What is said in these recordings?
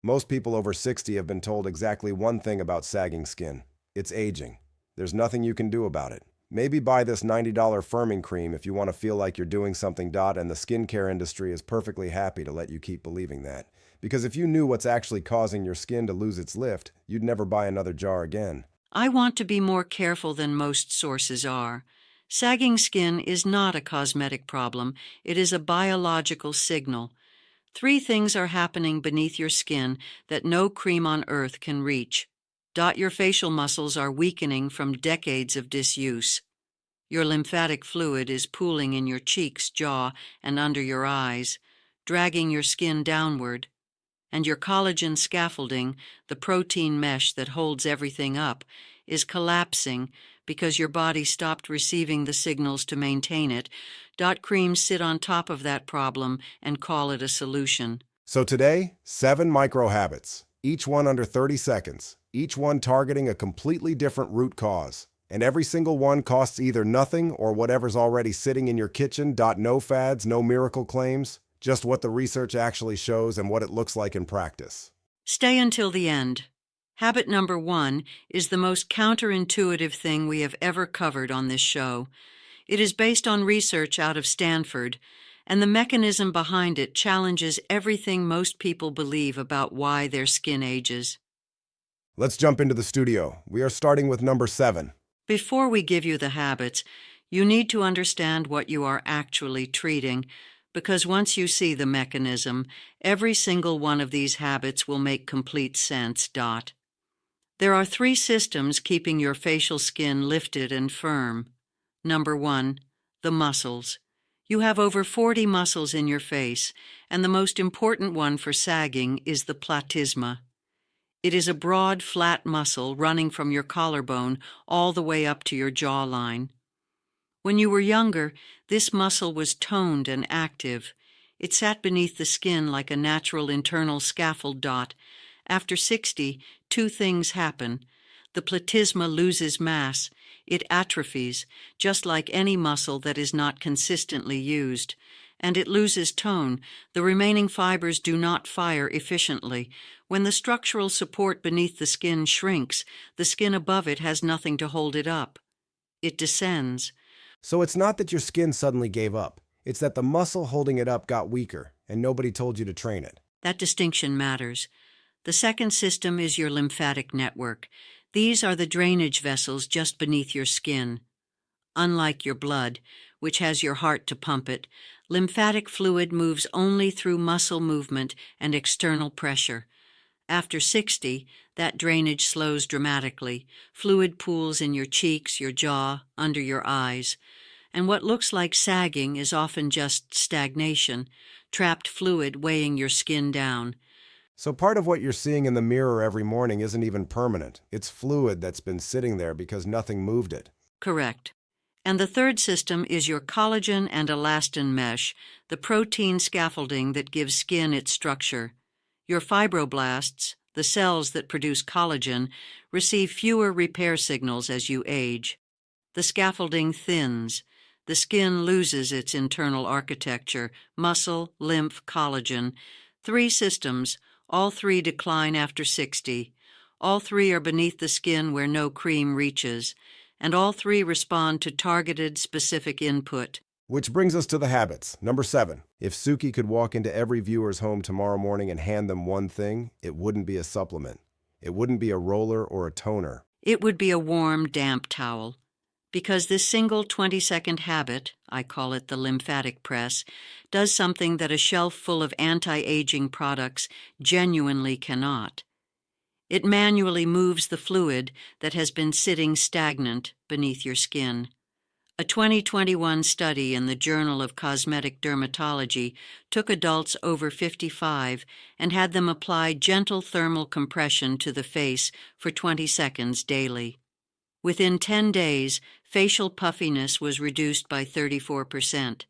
Most people over 60 have been told exactly one thing about sagging skin. It's aging. There's nothing you can do about it. Maybe buy this $90 firming cream if you want to feel like you're doing something. And the skincare industry is perfectly happy to let you keep believing that. Because if you knew what's actually causing your skin to lose its lift, you'd never buy another jar again. I want to be more careful than most sources are. Sagging skin is not a cosmetic problem. It is a biological signal. 3 things are happening beneath your skin that no cream on earth can reach. Your facial muscles are weakening from decades of disuse. Your lymphatic fluid is pooling in your cheeks, jaw, and under your eyes, dragging your skin downward. And your collagen scaffolding, the protein mesh that holds everything up, is collapsing because your body stopped receiving the signals to maintain it. Creams sit on top of that problem and call it a solution. So today, 7 micro habits, each one under 30 seconds, each one targeting a completely different root cause. And every single one costs either nothing or whatever's already sitting in your kitchen. No fads, no miracle claims, just what the research actually shows and what it looks like in practice. Stay until the end. Habit number 1 is the most counterintuitive thing we have ever covered on this show. It is based on research out of Stanford, and the mechanism behind it challenges everything most people believe about why their skin ages. Let's jump into the studio. We are starting with number 7. Before we give you the habits, you need to understand what you are actually treating, because once you see the mechanism, every single one of these habits will make complete sense. There are 3 systems keeping your facial skin lifted and firm. Number 1, the muscles. You have over 40 muscles in your face, and the most important one for sagging is the platysma. It is a broad, flat muscle running from your collarbone all the way up to your jawline. When you were younger, this muscle was toned and active. It sat beneath the skin like a natural internal scaffold. After 60, 2 things happen. The platysma loses mass. It atrophies, just like any muscle that is not consistently used. And it loses tone. The remaining fibers do not fire efficiently. When the structural support beneath the skin shrinks, the skin above it has nothing to hold it up. It descends. So it's not that your skin suddenly gave up. It's that the muscle holding it up got weaker, and nobody told you to train it. That distinction matters. The second system is your lymphatic network. These are the drainage vessels just beneath your skin. Unlike your blood, which has your heart to pump it, lymphatic fluid moves only through muscle movement and external pressure. After 60, that drainage slows dramatically. Fluid pools in your cheeks, your jaw, under your eyes. And what looks like sagging is often just stagnation, trapped fluid weighing your skin down. So part of what you're seeing in the mirror every morning isn't even permanent. It's fluid that's been sitting there because nothing moved it. Correct. And the third system is your collagen and elastin mesh, the protein scaffolding that gives skin its structure. Your fibroblasts, the cells that produce collagen, receive fewer repair signals as you age. The scaffolding thins. The skin loses its internal architecture, muscle, lymph, collagen. 3 systems, all 3 decline after 60. All 3 are beneath the skin where no cream reaches. And all 3 respond to targeted, specific input. Which brings us to the habits. Number 7. If Suki could walk into every viewer's home tomorrow morning and hand them one thing, it wouldn't be a supplement. It wouldn't be a roller or a toner. It would be a warm, damp towel. Because this single 20-second habit, I call it the lymphatic press, does something that a shelf full of anti-aging products genuinely cannot. It manually moves the fluid that has been sitting stagnant beneath your skin. A 2021 study in the Journal of Cosmetic Dermatology took adults over 55 and had them apply gentle thermal compression to the face for 20 seconds daily. Within 10 days, facial puffiness was reduced by 34%.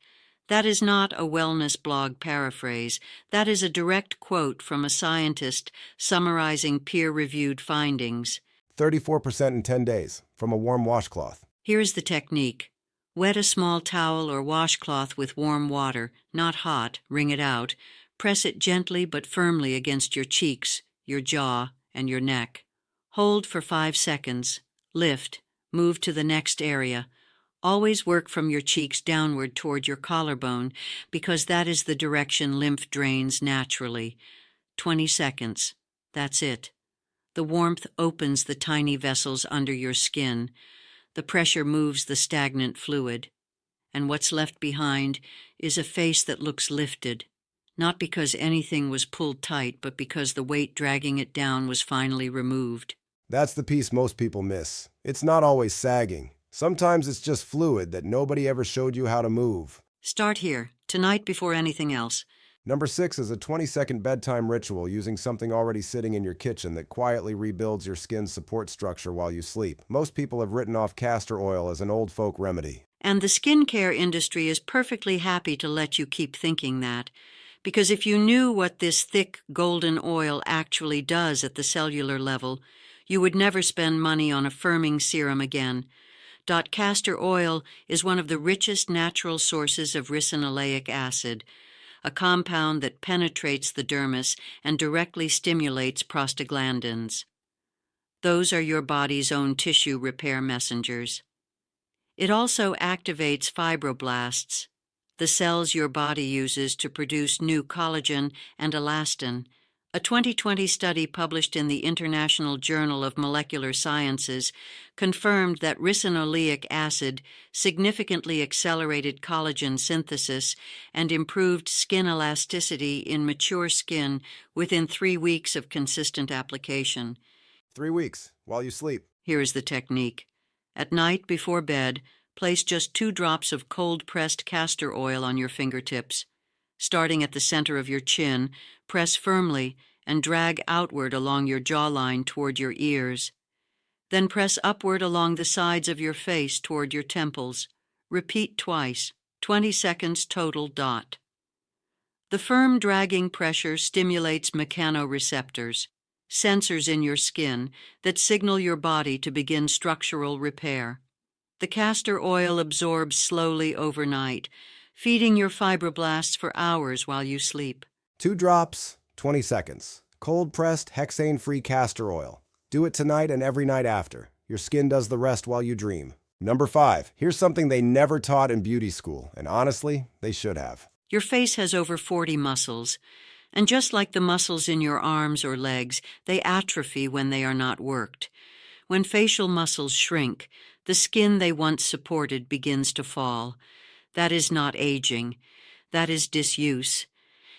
That is not a wellness blog paraphrase. That is a direct quote from a scientist summarizing peer-reviewed findings. 34% in 10 days, from a warm washcloth. Here's the technique. Wet a small towel or washcloth with warm water, not hot, wring it out. Press it gently but firmly against your cheeks, your jaw, and your neck. Hold for 5 seconds. Lift. Move to the next area. Always work from your cheeks downward toward your collarbone because that is the direction lymph drains naturally. 20 seconds. That's it. The warmth opens the tiny vessels under your skin. The pressure moves the stagnant fluid. And what's left behind is a face that looks lifted, not because anything was pulled tight, but because the weight dragging it down was finally removed. That's the piece most people miss. It's not always sagging. Sometimes it's just fluid that nobody ever showed you how to move. Start here, tonight before anything else. Number 6 is a 20-second bedtime ritual using something already sitting in your kitchen that quietly rebuilds your skin's support structure while you sleep. Most people have written off castor oil as an old folk remedy. And the skincare industry is perfectly happy to let you keep thinking that, because if you knew what this thick golden oil actually does at the cellular level, you would never spend money on a firming serum again. Castor oil is one of the richest natural sources of ricinoleic acid, a compound that penetrates the dermis and directly stimulates prostaglandins. Those are your body's own tissue repair messengers. It also activates fibroblasts, the cells your body uses to produce new collagen and elastin. A 2020 study published in the International Journal of Molecular Sciences confirmed that ricinoleic acid significantly accelerated collagen synthesis and improved skin elasticity in mature skin within 3 weeks of consistent application. 3 weeks, while you sleep. Here is the technique. At night before bed, place just 2 drops of cold-pressed castor oil on your fingertips. Starting at the center of your chin, press firmly and drag outward along your jawline toward your ears. Then press upward along the sides of your face toward your temples. Repeat twice, 20 seconds total. The firm dragging pressure stimulates mechanoreceptors, sensors in your skin that signal your body to begin structural repair. The castor oil absorbs slowly overnight, feeding your fibroblasts for hours while you sleep. 2 drops, 20 seconds. Cold-pressed, hexane-free castor oil. Do it tonight and every night after. Your skin does the rest while you dream. Number 5. Here's something they never taught in beauty school, and honestly, they should have. Your face has over 40 muscles, and just like the muscles in your arms or legs, they atrophy when they are not worked. When facial muscles shrink, the skin they once supported begins to fall. That is not aging. That is disuse.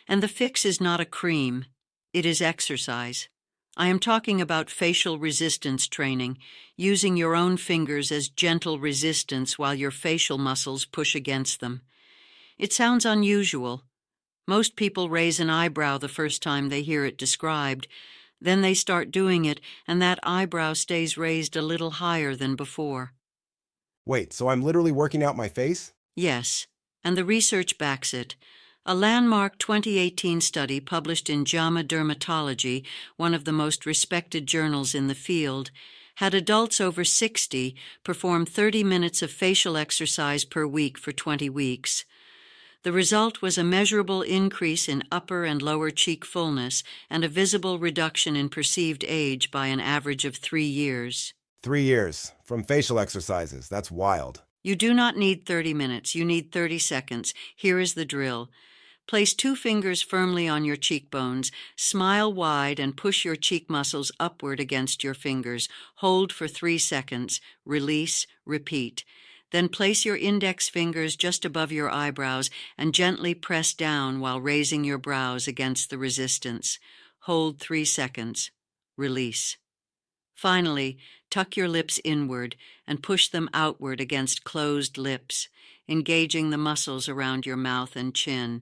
And the fix is not a cream. It is exercise. I am talking about facial resistance training, using your own fingers as gentle resistance while your facial muscles push against them. It sounds unusual. Most people raise an eyebrow the first time they hear it described. Then they start doing it, and that eyebrow stays raised a little higher than before. Wait, so I'm literally working out my face? Yes, and the research backs it. A landmark 2018 study published in JAMA Dermatology, one of the most respected journals in the field, had adults over 60 perform 30 minutes of facial exercise per week for 20 weeks. The result was a measurable increase in upper and lower cheek fullness and a visible reduction in perceived age by an average of 3 years. 3 years, from facial exercises. That's wild. You do not need 30 minutes. You need 30 seconds. Here is the drill. Place 2 fingers firmly on your cheekbones, smile wide, and push your cheek muscles upward against your fingers. Hold for 3 seconds. Release. Repeat. Then place your index fingers just above your eyebrows and gently press down while raising your brows against the resistance. Hold 3 seconds. Release. Finally, tuck your lips inward and push them outward against closed lips, engaging the muscles around your mouth and chin.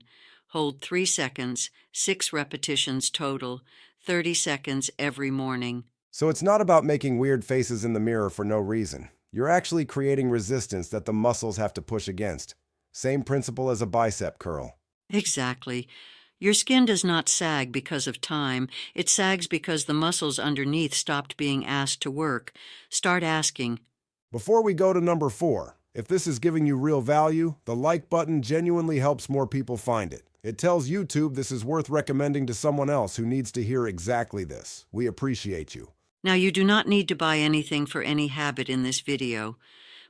Hold 3 seconds, 6 repetitions total, 30 seconds every morning. So it's not about making weird faces in the mirror for no reason. You're actually creating resistance that the muscles have to push against. Same principle as a bicep curl. Exactly. Your skin does not sag because of time. It sags because the muscles underneath stopped being asked to work. Start asking. Before we go to number 4, If this is giving you real value, the like button genuinely helps more people find it. It tells YouTube this is worth recommending to someone else who needs to hear exactly this. We appreciate you. Now, you do not need to buy anything for any habit in this video,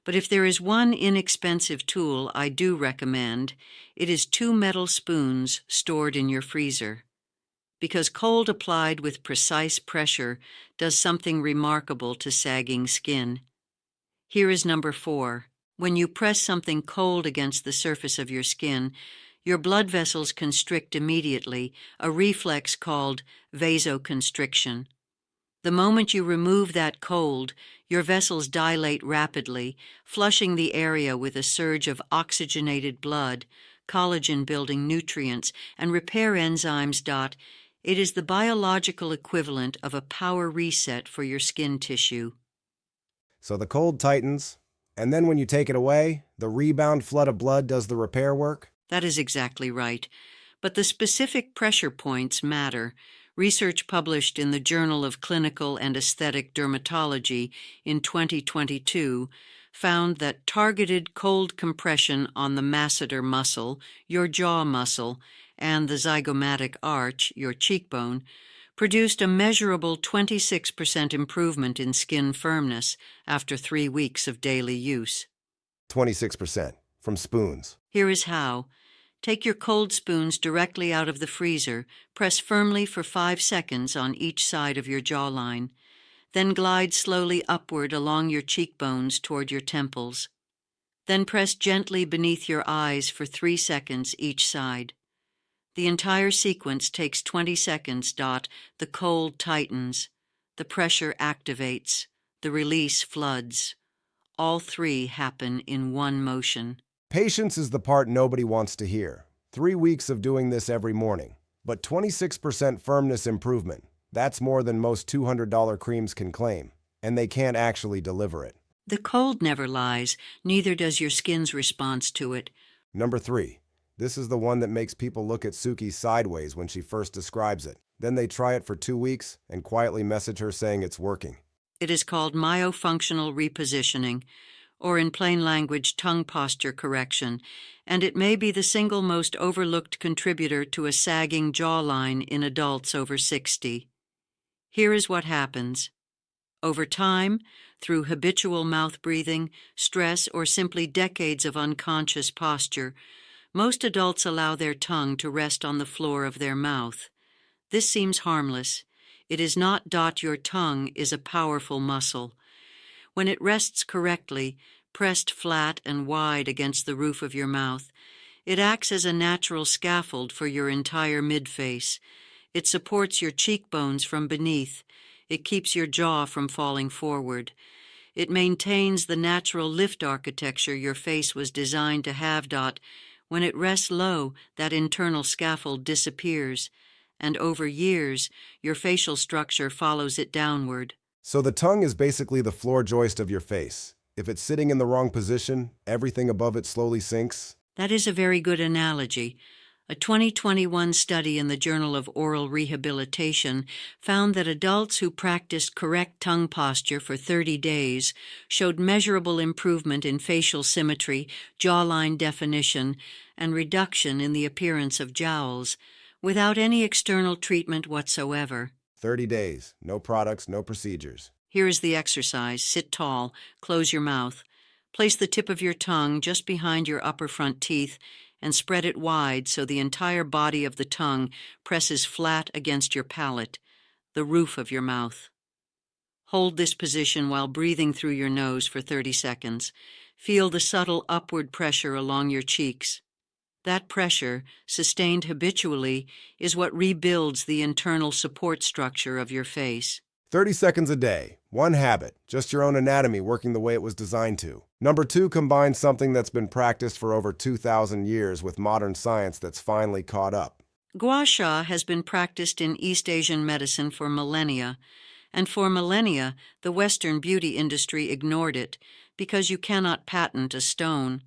but if there is one inexpensive tool I do recommend, it is 2 metal spoons stored in your freezer. Because cold applied with precise pressure does something remarkable to sagging skin. Here is number 4. When you press something cold against the surface of your skin, your blood vessels constrict immediately, a reflex called vasoconstriction. The moment you remove that cold, your vessels dilate rapidly, flushing the area with a surge of oxygenated blood, collagen-building nutrients, and repair enzymes. It is the biological equivalent of a power reset for your skin tissue. So the cold tightens, and then when you take it away, the rebound flood of blood does the repair work? That is exactly right. But the specific pressure points matter. Research published in the Journal of Clinical and Aesthetic Dermatology in 2022 found that targeted cold compression on the masseter muscle, your jaw muscle, and the zygomatic arch, your cheekbone, produced a measurable 26% improvement in skin firmness after 3 weeks of daily use. 26% from spoons. Here is how. Take your cold spoons directly out of the freezer, press firmly for 5 seconds on each side of your jawline, then glide slowly upward along your cheekbones toward your temples. Then press gently beneath your eyes for 3 seconds each side. The entire sequence takes 20 seconds. The cold tightens, the pressure activates, the release floods. All 3 happen in one motion. Patience is the part nobody wants to hear. 3 weeks of doing this every morning. But 26% firmness improvement. That's more than most $200 creams can claim. And they can't actually deliver it. The cold never lies, neither does your skin's response to it. Number 3. This is the one that makes people look at Suki sideways when she first describes it. Then they try it for 2 weeks and quietly message her saying it's working. It is called myofunctional repositioning, or in plain language, tongue posture correction, and it may be the single most overlooked contributor to a sagging jawline in adults over 60. Here is what happens. Over time, through habitual mouth breathing, stress, or simply decades of unconscious posture, most adults allow their tongue to rest on the floor of their mouth. This seems harmless. It is not. Your tongue is a powerful muscle. When it rests correctly, pressed flat and wide against the roof of your mouth, it acts as a natural scaffold for your entire midface. It supports your cheekbones from beneath. It keeps your jaw from falling forward. It maintains the natural lift architecture your face was designed to have. When it rests low, that internal scaffold disappears, and over years, your facial structure follows it downward. So the tongue is basically the floor joist of your face. If it's sitting in the wrong position, everything above it slowly sinks. That is a very good analogy. A 2021 study in the Journal of Oral Rehabilitation found that adults who practiced correct tongue posture for 30 days showed measurable improvement in facial symmetry, jawline definition, and reduction in the appearance of jowls, without any external treatment whatsoever. 30 days, no products, no procedures. Here is the exercise. Sit tall, close your mouth. Place the tip of your tongue just behind your upper front teeth and spread it wide so the entire body of the tongue presses flat against your palate, the roof of your mouth. Hold this position while breathing through your nose for 30 seconds. Feel the subtle upward pressure along your cheeks. That pressure, sustained habitually, is what rebuilds the internal support structure of your face. 30 seconds a day, one habit, just your own anatomy working the way it was designed to. Number 2 combines something that's been practiced for over 2,000 years with modern science that's finally caught up. Gua sha has been practiced in East Asian medicine for millennia, and for millennia, the Western beauty industry ignored it because you cannot patent a stone.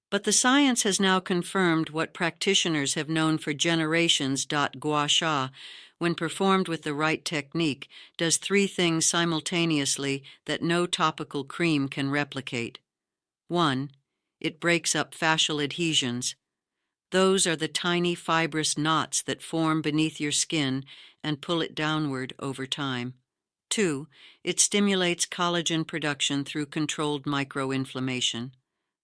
But the science has now confirmed what practitioners have known for generations. Gua sha, when performed with the right technique, does 3 things simultaneously that no topical cream can replicate. 1. It breaks up fascial adhesions. Those are the tiny fibrous knots that form beneath your skin and pull it downward over time. 2. It stimulates collagen production through controlled microinflammation.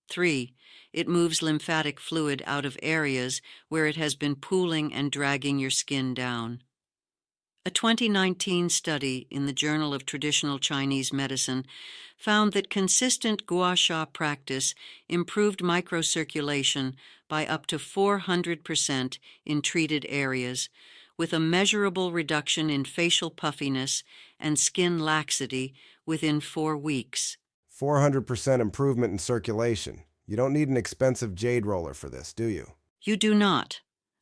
3. It moves lymphatic fluid out of areas where it has been pooling and dragging your skin down. A 2019 study in the Journal of Traditional Chinese Medicine found that consistent gua sha practice improved microcirculation by up to 400% in treated areas, with a measurable reduction in facial puffiness and skin laxity within 4 weeks. 400% improvement in circulation. You don't need an expensive jade roller for this, do you? You do not.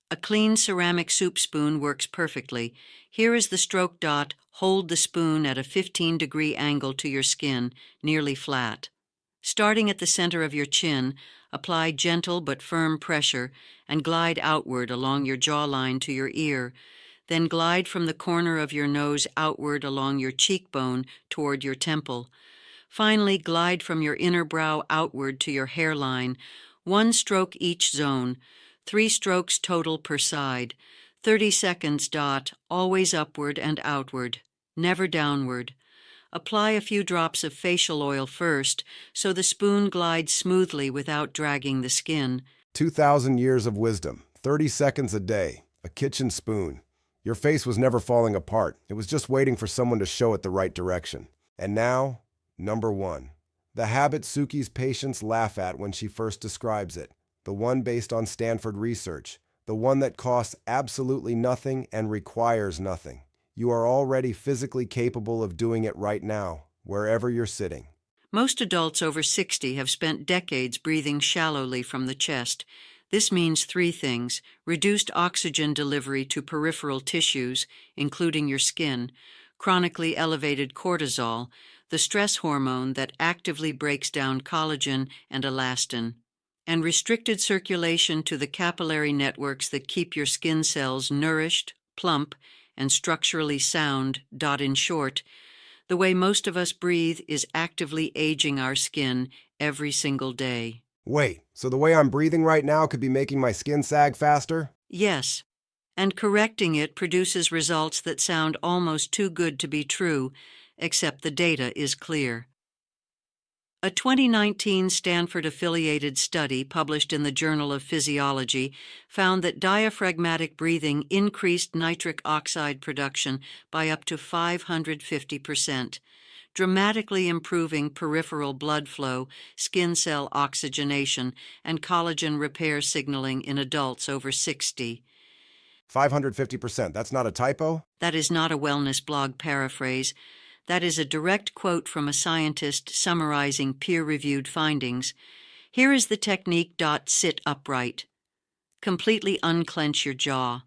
A clean ceramic soup spoon works perfectly. Here is the stroke dot. Hold the spoon at a 15-degree angle to your skin, nearly flat. Starting at the center of your chin, apply gentle but firm pressure and glide outward along your jawline to your ear. Then glide from the corner of your nose outward along your cheekbone toward your temple. Finally, glide from your inner brow outward to your hairline, 1 stroke each zone, 3 strokes total per side, 30 seconds dot, always upward and outward, never downward. Apply a few drops of facial oil first, so the spoon glides smoothly without dragging the skin. 2,000 years of wisdom, 30 seconds a day, a kitchen spoon. Your face was never falling apart. It was just waiting for someone to show it the right direction. And now, number 1. The habit Suki's patients laugh at when she first describes it. The one based on Stanford research. The one that costs absolutely nothing and requires nothing. You are already physically capable of doing it right now, wherever you're sitting. Most adults over 60 have spent decades breathing shallowly from the chest. This means 3 things: reduced oxygen delivery to peripheral tissues, including your skin, chronically elevated cortisol, the stress hormone that actively breaks down collagen and elastin, and restricted circulation to the capillary networks that keep your skin cells nourished, plump, and structurally sound. In short, the way most of us breathe is actively aging our skin every single day. Wait, so the way I'm breathing right now could be making my skin sag faster? Yes, and correcting it produces results that sound almost too good to be true, except the data is clear. A 2019 Stanford-affiliated study published in the Journal of Physiology found that diaphragmatic breathing increased nitric oxide production by up to 550%, dramatically improving peripheral blood flow, skin cell oxygenation, and collagen repair signaling in adults over 60. 550%, that's not a typo? That is not a wellness blog paraphrase. That is a direct quote from a scientist summarizing peer-reviewed findings. Here is the technique. Sit upright. Completely unclench your jaw.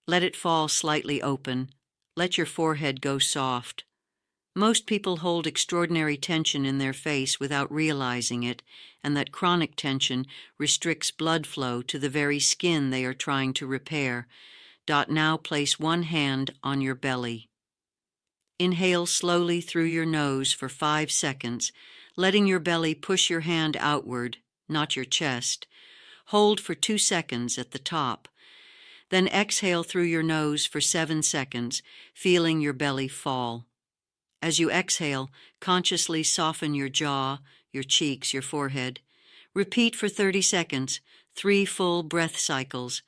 Let it fall slightly open. Let your forehead go soft. Most people hold extraordinary tension in their face without realizing it, and that chronic tension restricts blood flow to the very skin they are trying to repair. Now place 1 hand on your belly. Inhale slowly through your nose for 5 seconds, letting your belly push your hand outward, not your chest. Hold for 2 seconds at the top. Then exhale through your nose for 7 seconds, feeling your belly fall. As you exhale, consciously soften your jaw, your cheeks, your forehead. Repeat for 30 seconds, 3 full breath cycles.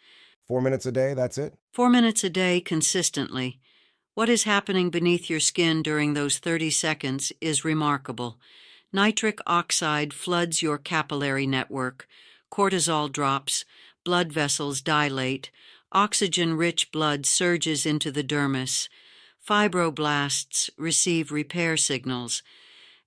4 minutes a day, that's it? 4 minutes a day consistently. What is happening beneath your skin during those 30 seconds is remarkable. Nitric oxide floods your capillary network. Cortisol drops. Blood vessels dilate. Oxygen-rich blood surges into the dermis. Fibroblasts receive repair signals.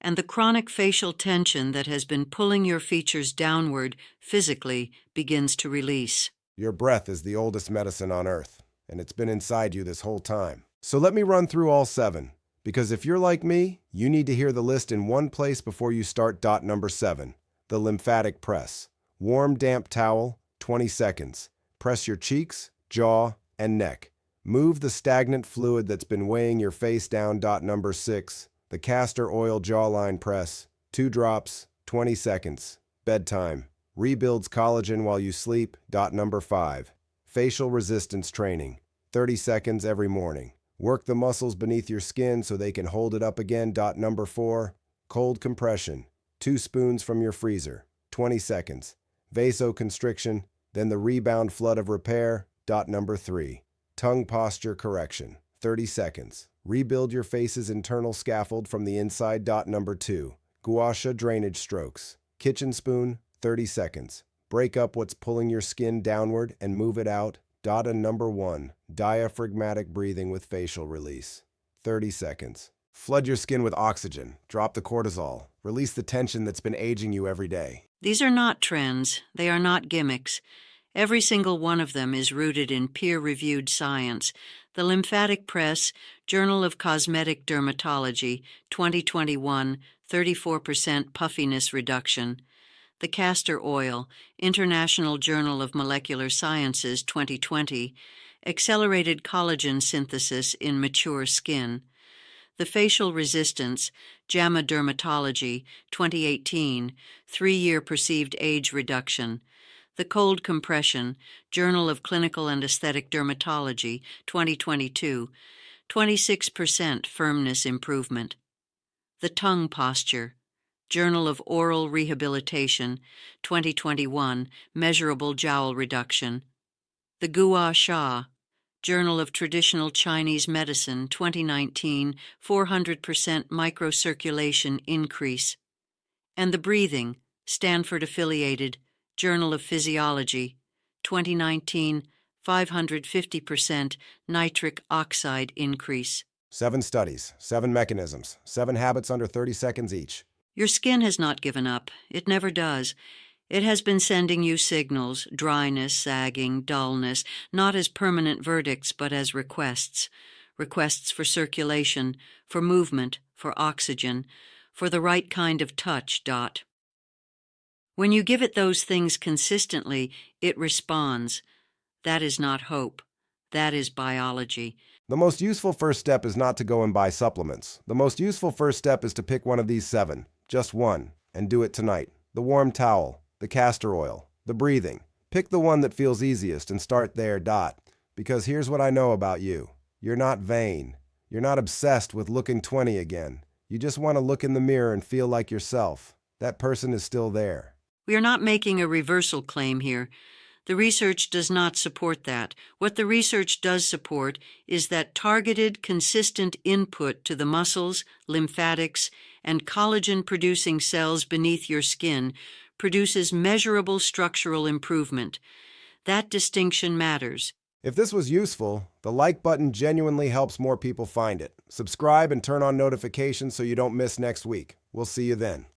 And the chronic facial tension that has been pulling your features downward physically begins to release. Your breath is the oldest medicine on earth, and it's been inside you this whole time. So let me run through all 7, because if you're like me, you need to hear the list in one place before you start. Number 7, the lymphatic press. Warm, damp towel, 20 seconds. Press your cheeks, jaw, and neck. Move the stagnant fluid that's been weighing your face down. Number 6, the castor oil jawline press. 2 drops, 20 seconds. Bedtime. Rebuilds collagen while you sleep. Number 5. Facial resistance training. 30 seconds every morning. Work the muscles beneath your skin so they can hold it up again. Number 4. Cold compression. 2 spoons from your freezer. 20 seconds. Vasoconstriction, then the rebound flood of repair. Number 3. Tongue posture correction. 30 seconds. Rebuild your face's internal scaffold from the inside. Number 2. Gua sha drainage strokes. Kitchen spoon, 30 seconds. Break up what's pulling your skin downward and move it out. And number 1. Diaphragmatic breathing with facial release. 30 seconds. Flood your skin with oxygen. Drop the cortisol. Release the tension that's been aging you every day. These are not trends. They are not gimmicks. Every single one of them is rooted in peer-reviewed science. The Lymphatic Press, Journal of Cosmetic Dermatology, 2021, 34% puffiness reduction. The Castor Oil, International Journal of Molecular Sciences, 2020, accelerated collagen synthesis in mature skin. The Facial Resistance, JAMA Dermatology, 2018, 3-year perceived age reduction. The Cold Compression, Journal of Clinical and Aesthetic Dermatology, 2022, 26% firmness improvement. The Tongue Posture, Journal of Oral Rehabilitation, 2021, measurable jowl reduction. The Gua Sha, Journal of Traditional Chinese Medicine, 2019, 400% microcirculation increase. And the Breathing, Stanford-affiliated, Journal of Physiology, 2019, 550% nitric oxide increase. 7 studies, 7 mechanisms, 7 habits under 30 seconds each. Your skin has not given up. It never does. It has been sending you signals, dryness, sagging, dullness, not as permanent verdicts, but as requests. Requests for circulation, for movement, for oxygen, for the right kind of touch. When you give it those things consistently, it responds. That is not hope. That is biology. The most useful first step is not to go and buy supplements. The most useful first step is to pick one of these 7, just one, and do it tonight. The warm towel, the castor oil, the breathing. Pick the one that feels easiest and start there. Because here's what I know about you. You're not vain. You're not obsessed with looking 20 again. You just want to look in the mirror and feel like yourself. That person is still there. We are not making a reversal claim here. The research does not support that. What the research does support is that targeted, consistent input to the muscles, lymphatics, and collagen-producing cells beneath your skin produces measurable structural improvement. That distinction matters. If this was useful, the like button genuinely helps more people find it. Subscribe and turn on notifications so you don't miss next week. We'll see you then.